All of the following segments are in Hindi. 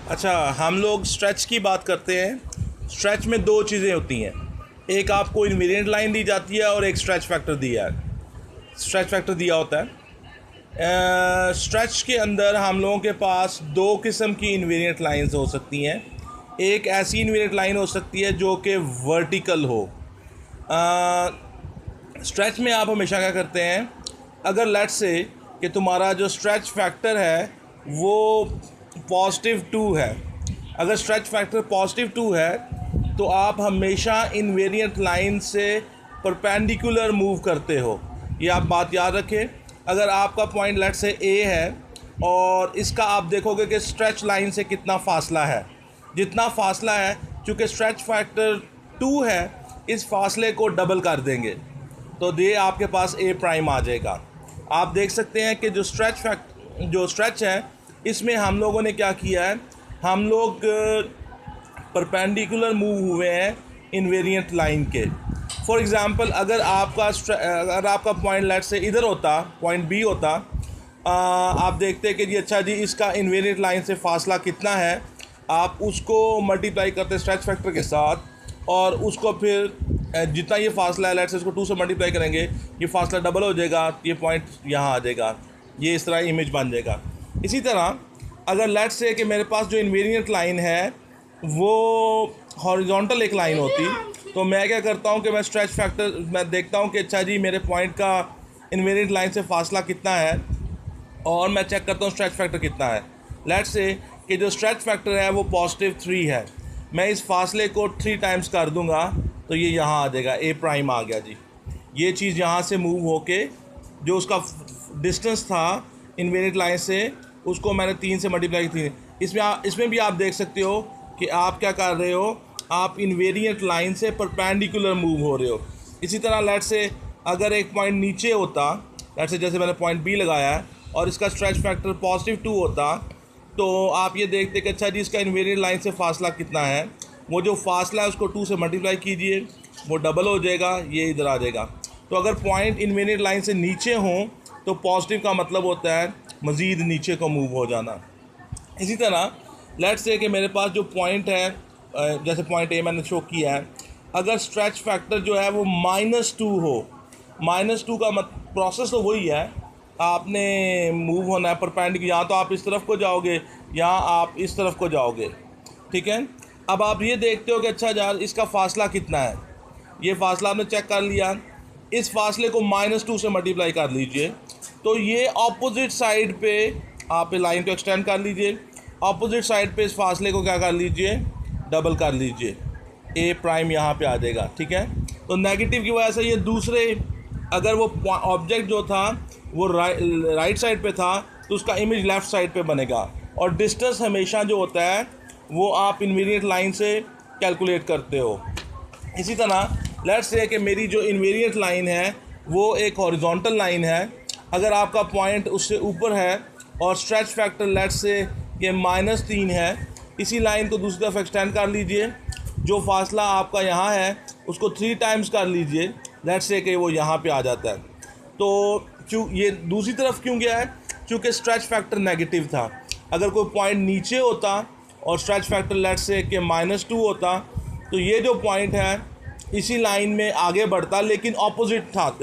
अच्छा, हम लोग स्ट्रेच की बात करते हैं। स्ट्रेच में दो चीज़ें होती हैं, एक आपको इन्वेरिएंट लाइन दी जाती है और एक स्ट्रेच फैक्टर दिया है, स्ट्रेच फैक्टर दिया होता है। स्ट्रेच के अंदर हम लोगों के पास दो किस्म की इन्वेरिएंट लाइंस हो सकती हैं। एक ऐसी इन्वेरिएंट लाइन हो सकती है जो कि वर्टिकल हो। स्ट्रेच में आप हमेशा क्या करते हैं, अगर लेट्स से कि तुम्हारा जो स्ट्रेच फैक्टर है वो +2 है, अगर स्ट्रेच फैक्टर +2 है तो आप हमेशा इनवेरिएंट लाइन से परपेंडिकुलर मूव करते हो। ये आप बात याद रखें। अगर आपका पॉइंट लेट्स से ए है और इसका आप देखोगे कि स्ट्रेच लाइन से कितना फासला है, जितना फासला है, चूँकि स्ट्रेच फैक्टर 2 है, इस फासले को डबल कर देंगे तो ये आपके पास ए प्राइम आ जाएगा। आप देख सकते हैं कि जो स्ट्रेच है इसमें हम लोगों ने क्या किया है, हम लोग परपेंडिकुलर मूव हुए हैं इनवेरिएंट लाइन के। फॉर एग्ज़ाम्पल अगर आपका पॉइंट लेट से इधर होता, पॉइंट बी होता, आप देखते कि जी अच्छा जी इसका इनवेरिएंट लाइन से फासला कितना है, आप उसको मल्टीप्लाई करते स्ट्रेच फैक्टर के साथ और उसको फिर जितना ये फासला है लेट से इसको 2 से मल्टीप्लाई करेंगे, ये फासला डबल हो जाएगा, ये पॉइंट यहाँ आ जाएगा, ये इस तरह इमेज बन जाएगा। इसी तरह अगर लेट से कि मेरे पास जो इनवेरिएंट लाइन है वो हॉरिजॉन्टल एक लाइन होती तो मैं क्या करता हूँ कि मैं स्ट्रेच फैक्टर मैं देखता हूँ कि अच्छा जी मेरे पॉइंट का इनवेरिएंट लाइन से फासला कितना है और मैं चेक करता हूँ स्ट्रेच फैक्टर कितना है। लेट से कि जो स्ट्रेच फैक्टर है वो +3 है, मैं इस फासले को 3 टाइम्स कर दूंगा तो ये यहाँ आ जाएगा, ए प्राइम आ गया जी। ये चीज़ यहाँ से मूव होके जो उसका डिस्टेंस था इनवेरिएंट लाइन से उसको मैंने 3 से मल्टीप्लाई की। इसमें भी आप देख सकते हो कि आप क्या कर रहे हो, आप इनवेरिएंट लाइन से परपेंडिकुलर मूव हो रहे हो। इसी तरह लेट से अगर एक पॉइंट नीचे होता, लेट से जैसे मैंने पॉइंट बी लगाया है और इसका स्ट्रेच फैक्टर +2 होता तो आप ये देखते कि अच्छा जी इसका इनवेरिएंट लाइन से फासला कितना है, वो जो फासला है उसको 2 से मल्टीप्लाई कीजिए, वो डबल हो जाएगा, ये इधर आ जाएगा। तो अगर पॉइंट इनवेरिएंट लाइन से नीचे हों तो पॉजिटिव का मतलब होता है मज़ीद नीचे को मूव हो जाना। इसी तरह लेट्स से कि मेरे पास जो पॉइंट है, जैसे पॉइंट ए मैंने शो किया है, अगर स्ट्रेच फैक्टर जो है वो -2 हो, -2 का प्रोसेस तो वही है, आपने मूव होना है परपेंडिकुलर, या तो आप इस तरफ को जाओगे या आप इस तरफ को जाओगे, ठीक है। अब आप ये देखते हो कि अच्छा यार इसका फासला कितना है, ये फासला आपने चेक कर लिया, इस फासले को -2 से मल्टीप्लाई कर लीजिए तो ये ऑपोजिट साइड पे आप लाइन को एक्सटेंड कर लीजिए, ऑपोजिट साइड पे इस फासले को क्या कर लीजिए, डबल कर लीजिए, ए प्राइम यहाँ पे आ जाएगा, ठीक है। तो नेगेटिव की वजह से ये दूसरे, अगर वो ऑब्जेक्ट जो था वो राइट साइड पे था तो उसका इमेज लेफ़्ट साइड पे बनेगा। और डिस्टेंस हमेशा जो होता है वो आप इनवेरिएंट लाइन से कैलकुलेट करते हो। इसी तरह लेट्स से कि मेरी जो इनवेरिएंट लाइन है वो एक हॉरिजॉन्टल लाइन है, अगर आपका पॉइंट उससे ऊपर है और स्ट्रेच फैक्टर लेट्स से कि -3 है, इसी लाइन को दूसरी तरफ एक्सटेंड कर लीजिए, जो फासला आपका यहाँ है उसको 3 टाइम्स कर लीजिए, लेट्स से कि वो यहाँ पे आ जाता है। तो क्यों ये दूसरी तरफ क्यों गया है, क्योंकि स्ट्रेच फैक्टर नेगेटिव था। अगर कोई पॉइंट नीचे होता और स्ट्रेच फैक्टर लेट्स से कि -2 होता तो ये जो पॉइंट है इसी लाइन में आगे बढ़ता, लेकिन ऑपोजिट था।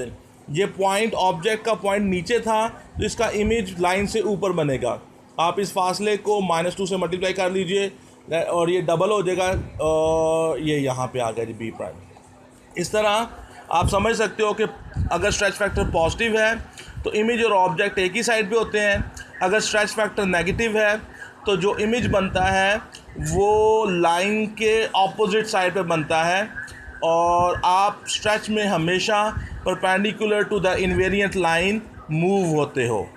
ये पॉइंट ऑब्जेक्ट का पॉइंट नीचे था तो इसका इमेज लाइन से ऊपर बनेगा। आप इस फासले को -2 से मल्टीप्लाई कर लीजिए और ये डबल हो जाएगा और ये यहाँ पे आ गया जी बी प्राइम। इस तरह आप समझ सकते हो कि अगर स्ट्रेच फैक्टर पॉजिटिव है तो इमेज और ऑब्जेक्ट एक ही साइड पे होते हैं, अगर स्ट्रेच फैक्टर नेगेटिव है तो जो इमेज बनता है वो लाइन के ऑपोजिट साइड पे बनता है और आप स्ट्रेच में हमेशा perpendicular to the invariant line move होते हो।